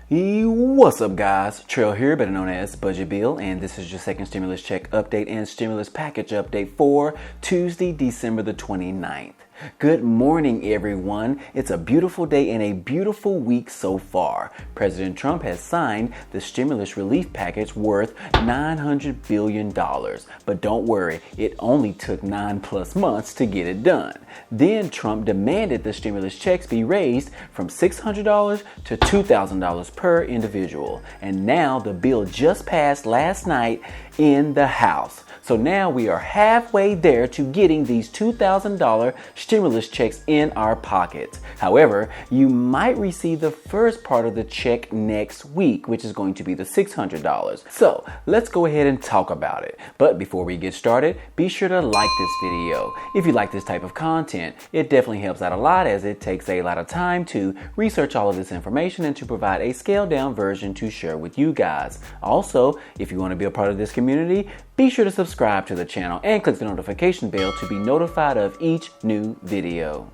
What's up, guys? Trail here, better known as Budget Bill, and this is your second stimulus check update and stimulus package update for Tuesday, December the 29th. Good morning, everyone. It's a beautiful day and a beautiful week so far. President Trump has signed the stimulus relief package worth $900 billion. But don't worry, it only took 9+ months to get it done. Then Trump demanded the stimulus checks be raised from $600 to $2,000 per individual. And now the bill just passed last night in the House. So now we are halfway there to getting these $2,000 stimulus checks in our pockets. However, you might receive the first part of the check next week, which is going to be the $600. So let's go ahead and talk about it. But before we get started, be sure to like this video. If you like this type of content, it definitely helps out a lot as it takes a lot of time to research all of this information and to provide a scaled down version to share with you guys. Also, if you want to be a part of this community, be sure to subscribe to the channel and click the notification bell to be notified of each new video.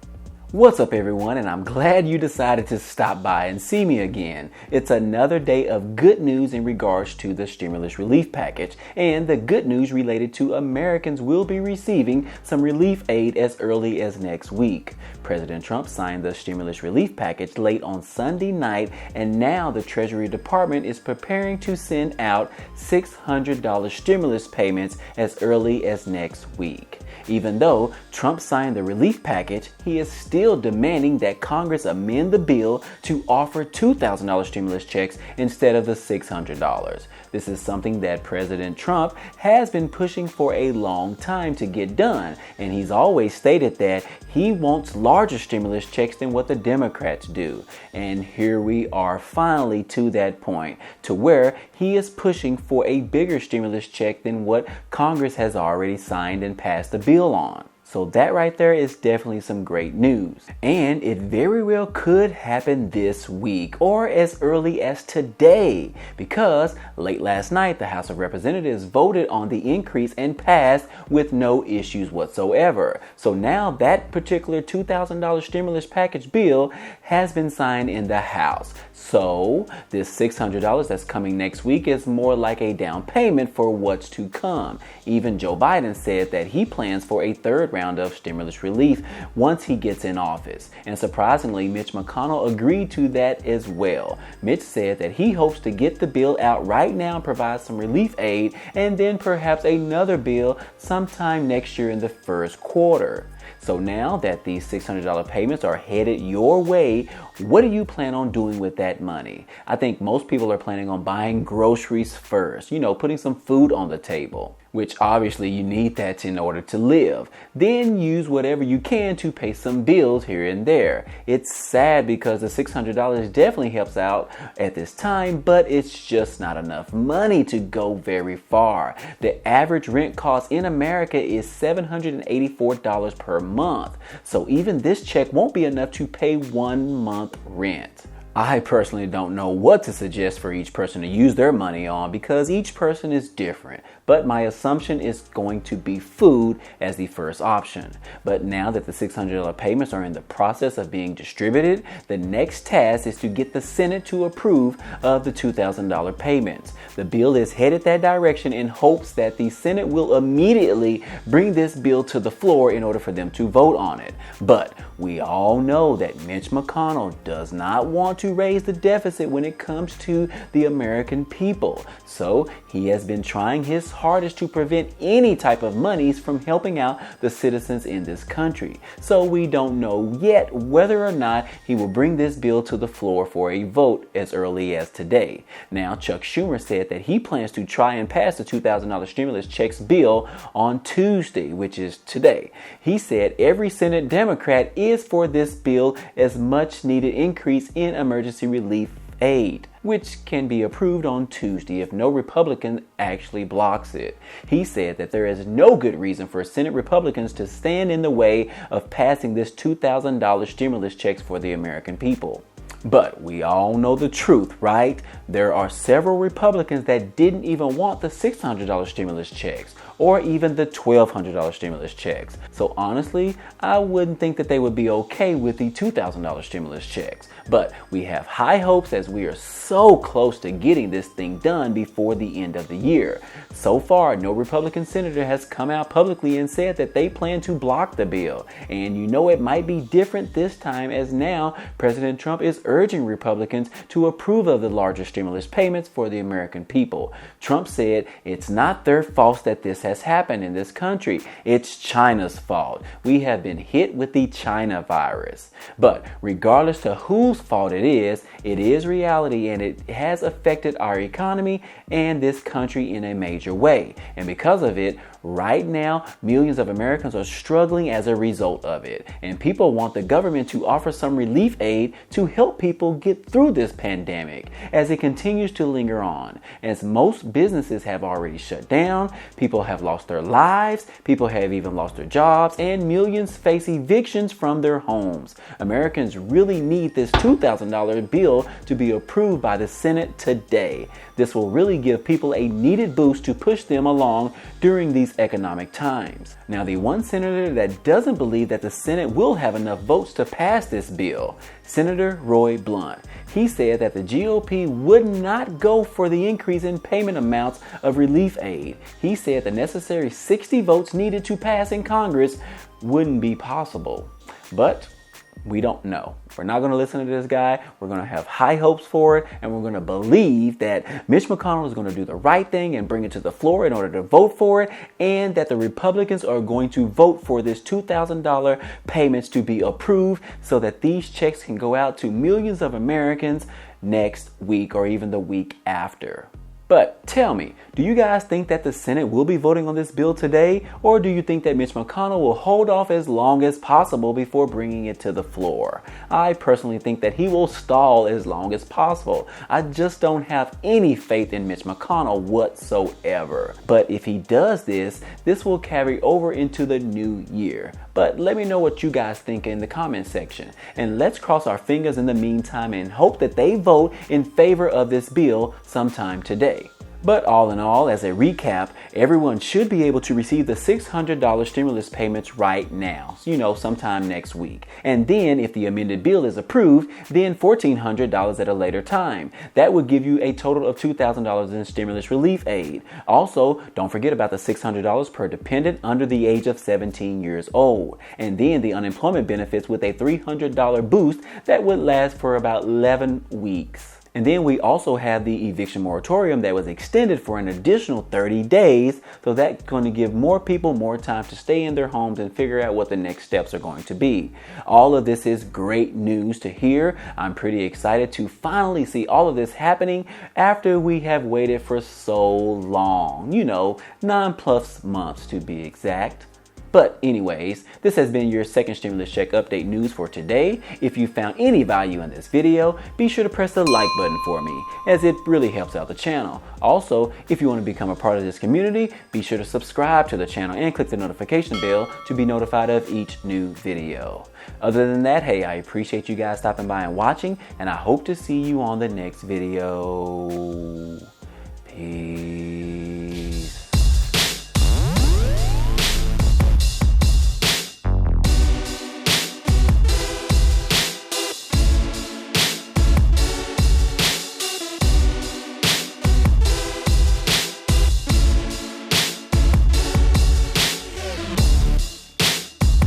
What's up, everyone, and I'm glad you decided to stop by and see me again. It's another day of good news in regards to the stimulus relief package, and the good news related to Americans will be receiving some relief aid as early as next week. President Trump signed the stimulus relief package late on Sunday night, and now the Treasury Department is preparing to send out $600 stimulus payments as early as next week. Even though Trump signed the relief package, he is still demanding that Congress amend the bill to offer $2,000 stimulus checks instead of the $600. This is something that President Trump has been pushing for a long time to get done, and he's always stated that he wants larger stimulus checks than what the Democrats do. And here we are finally to that point, to where he is pushing for a bigger stimulus check than what Congress has already signed and passed a bill on. So that right there is definitely some great news. And it very well could happen this week or as early as today, because late last night the House of Representatives voted on the increase and passed with no issues whatsoever. So now that particular $2,000 stimulus package bill has been signed in the House. So this $600 that's coming next week is more like a down payment for what's to come. Even Joe Biden said that he plans for a third round of stimulus relief once he gets in office. And surprisingly, Mitch McConnell agreed to that as well. Mitch said that he hopes to get the bill out right now and provide some relief aid, and then perhaps another bill sometime next year in the first quarter. So now that these $600 payments are headed your way, what do you plan on doing with that money? I think most people are planning on buying groceries first, putting some food on the table, which obviously you need that in order to live. Then use whatever you can to pay some bills here and there. It's sad because the $600 definitely helps out at this time, but it's just not enough money to go very far. The average rent cost in America is $784 per month. So even this check won't be enough to pay 1 month rent. I personally don't know what to suggest for each person to use their money on because each person is different, but my assumption is going to be food as the first option. But now that the $600 payments are in the process of being distributed, the next task is to get the Senate to approve of the $2,000 payments. The bill is headed that direction in hopes that the Senate will immediately bring this bill to the floor in order for them to vote on it. But we all know that Mitch McConnell does not want to raise the deficit when it comes to the American people. So he has been trying his hardest to prevent any type of monies from helping out the citizens in this country. So we don't know yet whether or not he will bring this bill to the floor for a vote as early as today. Now, Chuck Schumer said that he plans to try and pass the $2,000 stimulus checks bill on Tuesday, which is today. He said every Senate Democrat is for this bill as much needed increase in emergency relief aid, which can be approved on Tuesday if no Republican actually blocks it. He said that there is no good reason for Senate Republicans to stand in the way of passing this $2,000 stimulus checks for the American people. But we all know the truth, right? There are several Republicans that didn't even want the $600 stimulus checks. or even the $1,200 stimulus checks. So honestly, I wouldn't think that they would be okay with the $2,000 stimulus checks. But we have high hopes as we are so close to getting this thing done before the end of the year. So far, no Republican senator has come out publicly and said that they plan to block the bill. And you know it might be different this time, as now President Trump is urging Republicans to approve of the larger stimulus payments for the American people. Trump said it's not their fault that this has happened in this country. It's China's fault. We have been hit with the China virus. But regardless to whose fault it is reality, and it has affected our economy and this country in a major way. And because of it, right now, millions of Americans are struggling as a result of it. And people want the government to offer some relief aid to help people get through this pandemic as it continues to linger on. As most businesses have already shut down, people have lost their lives, people have even lost their jobs, and millions face evictions from their homes. Americans really need this $2,000 bill to be approved by the Senate today. This will really give people a needed boost to push them along during these economic times. Now, the one senator that doesn't believe that the Senate will have enough votes to pass this bill, Senator Roy Blunt. He said that the GOP would not go for the increase in payment amounts of relief aid. He said the necessary 60 votes needed to pass in Congress wouldn't be possible. But we don't know. We're not going to listen to this guy. We're going to have high hopes for it, and we're going to believe that Mitch McConnell is going to do the right thing and bring it to the floor in order to vote for it, and that the Republicans are going to vote for this $2,000 payments to be approved so that these checks can go out to millions of Americans next week or even the week after. But tell me, do you guys think that the Senate will be voting on this bill today? Or do you think that Mitch McConnell will hold off as long as possible before bringing it to the floor? I personally think that he will stall as long as possible. I just don't have any faith in Mitch McConnell whatsoever. But if he does this, this will carry over into the new year. But let me know what you guys think in the comment section. And let's cross our fingers in the meantime and hope that they vote in favor of this bill sometime today. But all in all, as a recap, everyone should be able to receive the $600 stimulus payments right now, sometime next week. And then if the amended bill is approved, then $1,400 at a later time. That would give you a total of $2,000 in stimulus relief aid. Also, don't forget about the $600 per dependent under the age of 17 years old. And then the unemployment benefits with a $300 boost that would last for about 11 weeks. And then we also have the eviction moratorium that was extended for an additional 30 days. So that's going to give more people more time to stay in their homes and figure out what the next steps are going to be. All of this is great news to hear. I'm pretty excited to finally see all of this happening after we have waited for so long. 9+ months to be exact. But anyways, this has been your second stimulus check update news for today. If you found any value in this video, be sure to press the like button for me, as it really helps out the channel. Also, if you want to become a part of this community, be sure to subscribe to the channel and click the notification bell to be notified of each new video. Other than that, hey, I appreciate you guys stopping by and watching, and I hope to see you on the next video. Peace.